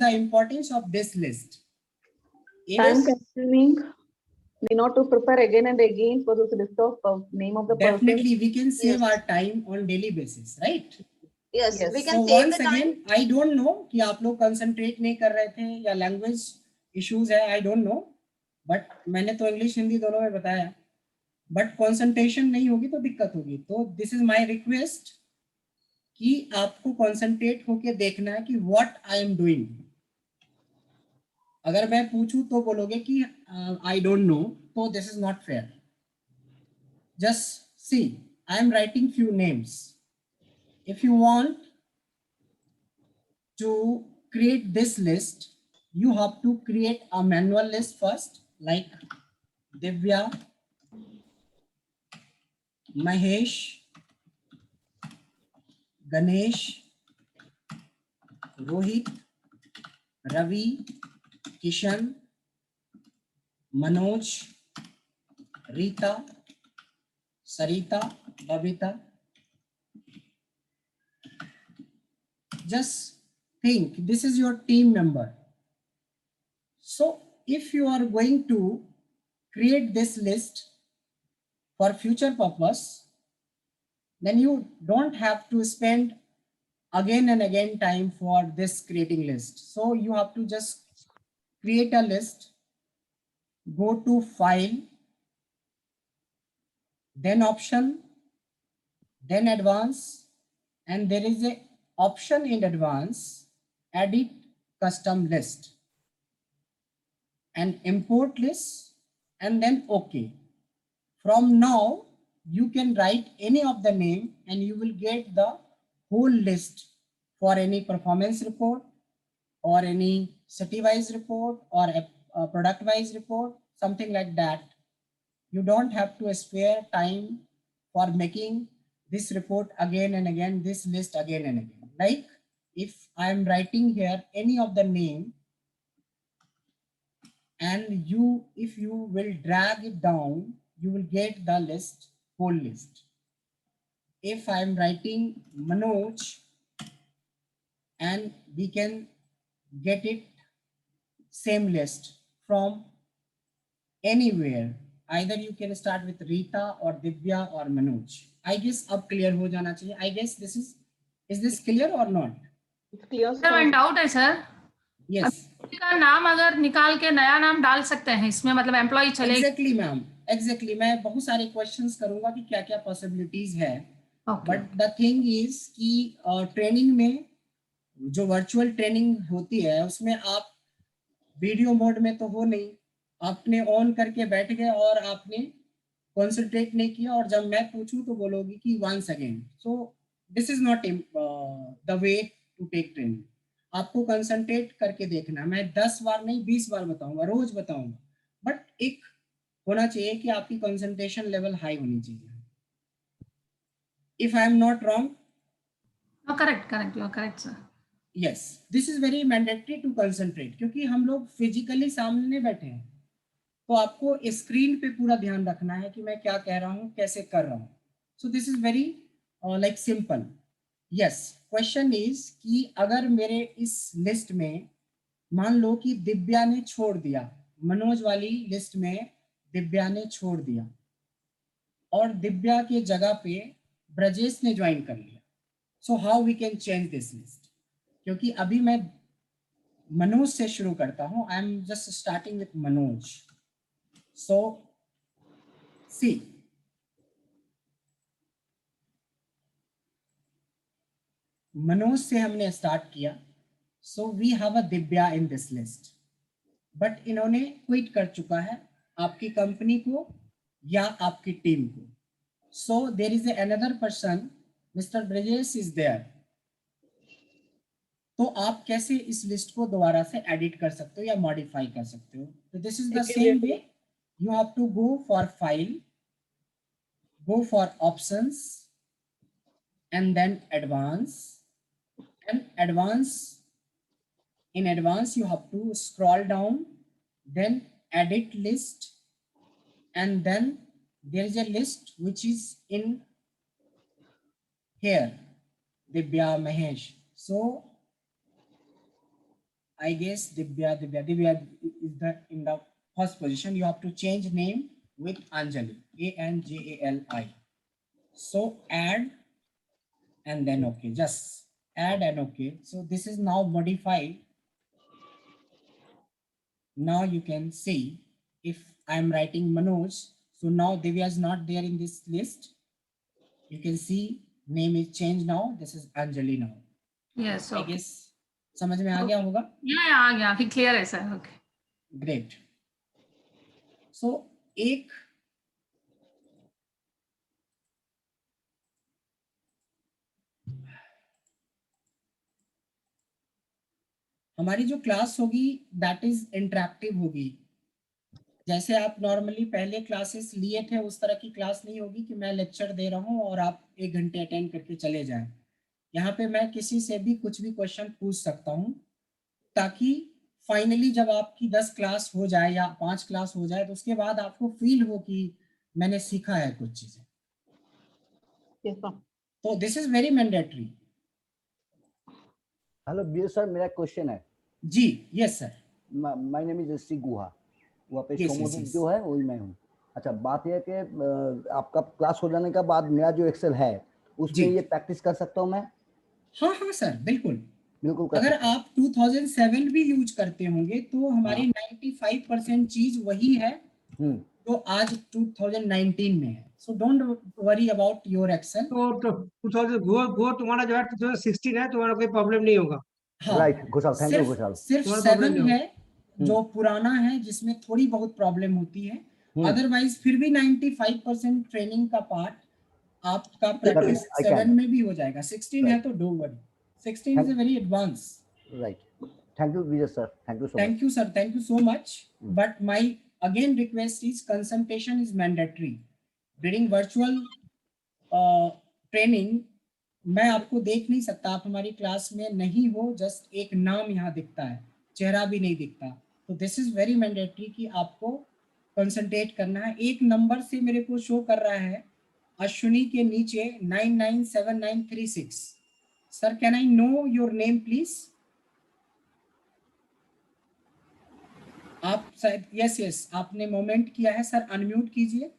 the importance of this list? Time consuming. We not to prepare again and again for this list of name of the Definitely, person. we can save Yes. our time on daily basis, right? Yes, Yes. we So can save once the time. again, I don't know कि आप लोग concentrate नहीं कर रहे थे या language issues है, I don't know. But मैंने तो English हिंदी दोनों में बताया. But concentration नहीं होगी तो दिक्कत होगी. तो this is my request कि आपको concentrate होके देखना है कि what I am doing. अगर मैं पूछूं तो बोलोगे कि I don't know, तो this is not fair. Just see, I am writing few names. If you want to create this list, you have to create a manual list first, like Divya, Mahesh, Ganesh, Rohit, Ravi, Kishan, Manoj, Rita, Sarita, Babita. Just think, this is your team member. So if you are going to create this list for future purpose, then you don't have to spend again and again time for this creating list. So you have to just create a list, go to file, then option, then advance, and there is a option in advance, edit custom list and import list, and then OK. From now, you can write any of the name and you will get the whole list for any performance report or any city-wise report or a product-wise report, something like that. You don't have to spare time for making this report again and again, this list again and again. Like if I am writing here any of the name, and if you will drag it down, you will get the list, whole list. If I am writing Manoj, and we can get it same list from anywhere. Either you can start with Rita or Divya or Manoj. I guess अब clear हो जाना चाहिए. I guess this is this clear or not? It's clear. Sir one doubt है sir. Yes. का नाम अगर निकाल के नया नाम डाल सकते हैं इसमें, मतलब एम्प्लॉय चलेगा? Exactly ma'am, exactly. मैं बहुत सारे क्वेश्चंस करूंगा कि क्या क्या पॉसिबिलिटीज है. बट द थिंग इज कि ट्रेनिंग में जो वर्चुअल ट्रेनिंग होती है उसमें आप वीडियो मोड में तो हो नहीं, आपने ऑन करके बैठ गए और आपने कॉन्सेंट्रेट नहीं किया और जब मैं पूछूं तो बोलोगी कि once again. So this is not the way to take training. आपको कंसंट्रेट करके देखना. मैं 10 बार नहीं 20 बार बताऊंगा, रोज बताऊंगा, बट एक होना चाहिए कि आपकी कंसंट्रेशन लेवल हाई होनी चाहिए. If I am not wrong? Correct, you are correct sir. Yes, this is very mandatory to concentrate, क्योंकि हम लोग फिजिकली सामने बैठे हैं तो आपको स्क्रीन पे पूरा ध्यान रखना है कि मैं क्या कह रहा हूँ, कैसे कर रहा हूँ. सो this is very like simple. Yes, question is कि अगर मेरे इस लिस्ट में मान लो कि दिव्या ने छोड़ दिया, मनोज वाली लिस्ट में दिव्या ने छोड़ दिया और दिव्या के जगह पे ब्रजेश ने ज्वाइन कर लिया. So how we can change this list? क्योंकि अभी मैं मनोज से शुरू करता हूँ. I am just starting with Manoj. So see, Manoj से हमने स्टार्ट किया. So we have a Divya in this list, but इन्होंने क्विट कर चुका है आपकी कंपनी को या आपकी टीम को. So there is another person, mister Brajesh is there. तो आप कैसे इस लिस्ट को दोबारा से एडिट कर सकते हो या मॉडिफाई कर सकते हो? तो this is the same way. You have to go for file, go for options, and then advance. And in advance you have to scroll down, then edit list, and then there is a list which is in here, Divya, Mahesh. So I guess Divya is in the first position. You have to change name with Anjali, Anjali. So add and then okay, just add and okay. So this is now modified. Now you can see if I'm writing Manoj, so now Divya is not there in this list. You can see name is changed now. This is Anjali now. Yes, I okay. guess समझ में आ गया होगा? Yeah, आ गया, अभी clear है sir. Okay. Great. So एक हमारी जो क्लास होगी दैट इज इंटरेक्टिव होगी. जैसे आप नॉर्मली पहले क्लासेस लिए थे उस तरह की क्लास नहीं होगी कि मैं लेक्चर दे रहा हूं और आप 1 घंटे अटेंड करके चले जाएं. यहाँ पे मैं किसी से भी कुछ भी क्वेश्चन पूछ सकता हूं ताकि फाइनली जब आपकी 10 क्लास हो जाए या 5 क्लास हो जाए तो उसके बाद आपको फील हो कि मैंने सीखा है कुछ चीजें. Yes, sir. तो this is very mandatory. Hello Bir sir, मेरा क्वेश्चन है. जी yes sir. My name is C Guha. वहाँ पे Yes, सोमोजित yes, yes. जो है वही मैं हूँ. अच्छा, बात यह है कि आपका क्लास हो जाने के बाद मेरा जो एक्सेल है उसमें जी. ये प्रैक्टिस कर सकता हूँ मैं? हाँ हाँ सर बिल्कुल. बिल्कुल कर अगर सकता हूँ. आप 2007 भी यूज करते होंगे तो हमारी 95% चीज वही है जो आज 2019 में है. So don't worry about your Excel. तो 2000 तुम्हारा जो है 2016 है, तुम्हारा कोई प्रॉब्लम नहीं होगा. हाँ right Ghoshal, thank you Ghoshal. सिर्फ तुम्हारा problem 7 नहीं है जो पुराना है जिसमें थोड़ी बहुत प्रॉब्लम होती है. अदरवाइज फिर भी 95% ट्रेनिंग का पार्ट आपका प्रैक्टिस I can. 7 में भी हो जाएगा. 16 है तो don't worry. 16 is a very advance. Right. Thank you Vijay sir. Thank you so much. Thank you, sir. Thank you so much. But my again request is consultation is mandatory. During virtual training, मैं आपको देख नहीं सकता. आप हमारी class में नहीं हो. जस्ट एक नाम यहाँ दिखता है, चेहरा भी नहीं दिखता. तो दिस इज वेरी मैंडेटरी कि आपको कंसंट्रेट करना है. एक नंबर से मेरे को शो कर रहा है अश्विनी के नीचे 997936. Sir can I know your name please? आप शायद यस आपने मोमेंट किया है सर. अनम्यूट कीजिए.